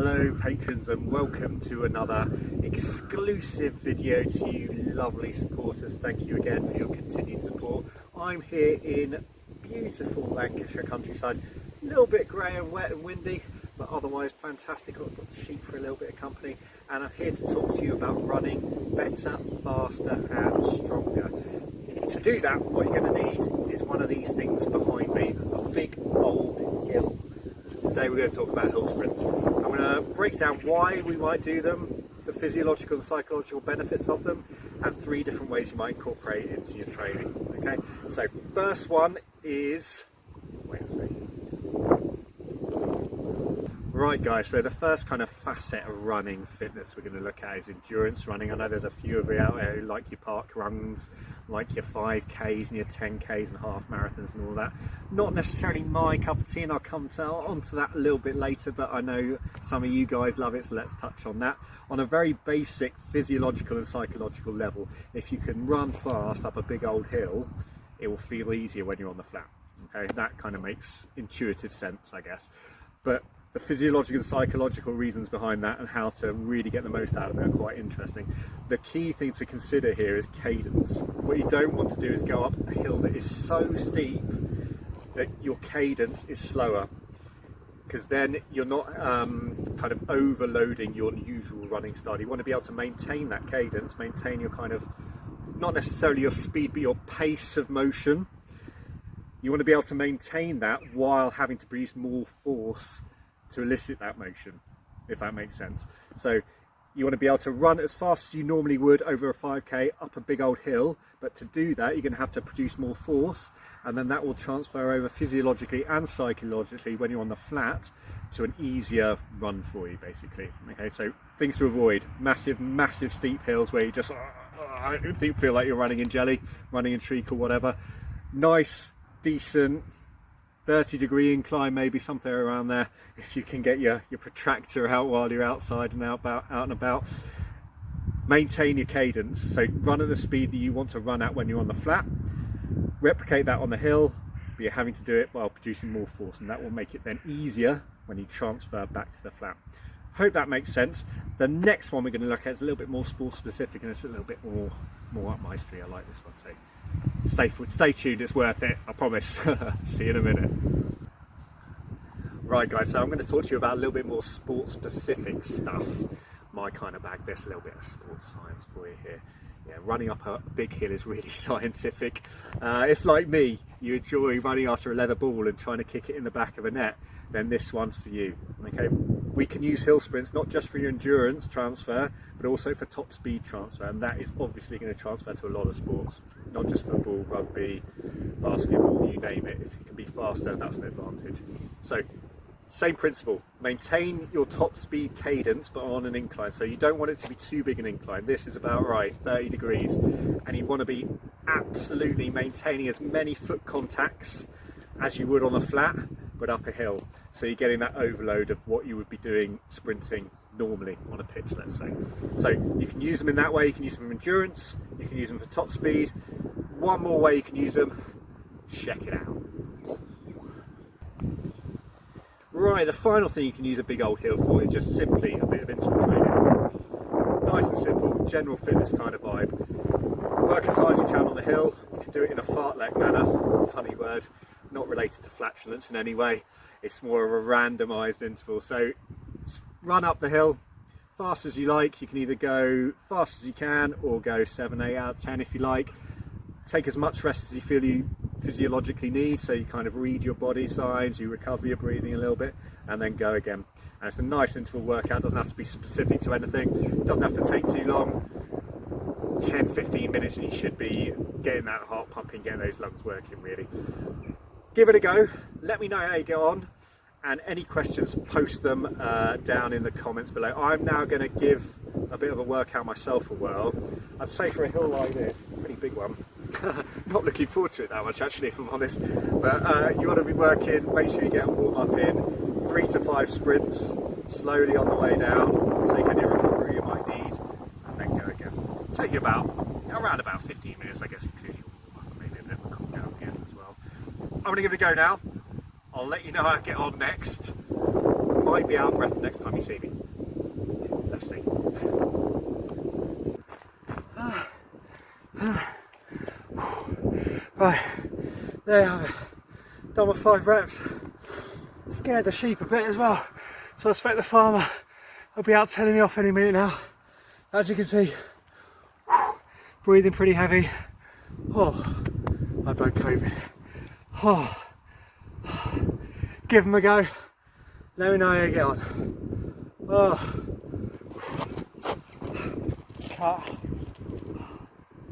Hello patrons and welcome to another exclusive video to you lovely supporters. Thank you again for your continued support. I'm here in beautiful Lancashire countryside, a little bit grey and wet and windy, but otherwise fantastic. I've got the sheep for a little bit of company, and I'm here to talk to you about running better, faster and stronger. To do that, what you're going to need is one of these things behind me, a big old hill. Today we're going to talk about hill sprints. I'm going to break down why we might do them, the physiological and psychological benefits of them, and 3 different ways you might incorporate it into your training. Okay, so first one is, wait a second. Right guys, so the first kind of facet of running fitness we're going to look at is endurance running. I know there's a few of you out there who like your park runs, like your 5Ks and your 10Ks and half marathons and all that. Not necessarily my cup of tea, and I'll come onto that a little bit later, but I know some of you guys love it, so let's touch on that. On a very basic physiological and psychological level, if you can run fast up a big old hill, it will feel easier when you're on the flat. Okay, that kind of makes intuitive sense, I guess. But the physiological and psychological reasons behind that and how to really get the most out of it are quite interesting. The key thing to consider here is cadence. What you don't want to do is go up a hill that is so steep that your cadence is slower, because then you're not kind of overloading your usual running style. You want to be able to maintain that cadence, maintain your kind of, not necessarily your speed, but your pace of motion. You want to be able to maintain that while having to produce more force to elicit that motion, if that makes sense. So you want to be able to run as fast as you normally would over a 5k up a big old hill, but to do that you're going to have to produce more force, and then that will transfer over physiologically and psychologically when you're on the flat to an easier run for you, basically. Okay, so things to avoid: massive steep hills where you just feel like you're running in jelly, running in treacle, whatever. Nice, decent 30-degree incline, maybe something around there, if you can get your protractor out while you're outside and out and about. Maintain your cadence, so run at the speed that you want to run at when you're on the flat. Replicate that on the hill, but you're having to do it while producing more force, and that will make it then easier when you transfer back to the flat. Hope that makes sense. The next one we're going to look at is a little bit more sport specific, and it's a little bit more up my street. I like this one, so stay tuned, it's worth it, I promise. See you in a minute. Right guys, so I'm going to talk to you about a little bit more sport specific stuff. My kind of bag. There's a little bit of sports science for you here. Yeah, running up a big hill is really scientific. If, like me, you enjoy running after a leather ball and trying to kick it in the back of a net, then this one's for you. Okay, we can use hill sprints not just for your endurance transfer, but also for top speed transfer, and that is obviously going to transfer to a lot of sports, not just football, rugby, basketball, you name it. If you can be faster, that's an advantage. So same principle, maintain your top speed cadence but on an incline. So you don't want it to be too big an incline. This is about right, 30 degrees, and you want to be absolutely maintaining as many foot contacts as you would on a flat, but up a hill. So you're getting that overload of what you would be doing sprinting normally on a pitch, let's say. So you can use them in that way. You can use them for endurance, you can use them for top speed. One more way you can use them, check it out. Right, the final thing you can use a big old hill for is just simply a bit of interval training. Nice and simple, general fitness kind of vibe. Work as hard as you can on the hill. You can do it in a fartlek manner, funny word, not related to flatulence in any way. It's more of a randomised interval. So run up the hill fast as you like. You can either go fast as you can or go 7, 8 out of 10 if you like. Take as much rest as you feel you physiologically need, so you kind of read your body signs, you recover your breathing a little bit, and then go again. And it's a nice interval workout. It doesn't have to be specific to anything. It doesn't have to take too long. 10-15 minutes and you should be getting that heart pumping, getting those lungs working really. Give it a go. Let me know how you go on, and any questions, post them down in the comments below. I'm now going to give a bit of a workout myself a whirl. I'd say for a hill like this, pretty big one. Not looking forward to it that much actually, if I'm honest, but you want to be working, make sure you get a warm up in, 3 to 5 sprints slowly on the way down, take any recovery you might need, and then go again. Take you around about 15 minutes, I guess, including warm up, maybe a bit of a cool down again as well. I'm going to give it a go now. I'll let you know how I get on next. might be out of breath the next time you see me. Let's see. Right, there you have it. Done my 5 reps. Scared the sheep a bit as well. So I expect the farmer will be out telling me off any minute now. As you can see, breathing pretty heavy. Oh, I broke COVID. Oh, give them a go. Let me know how you get on. Oh. Cut.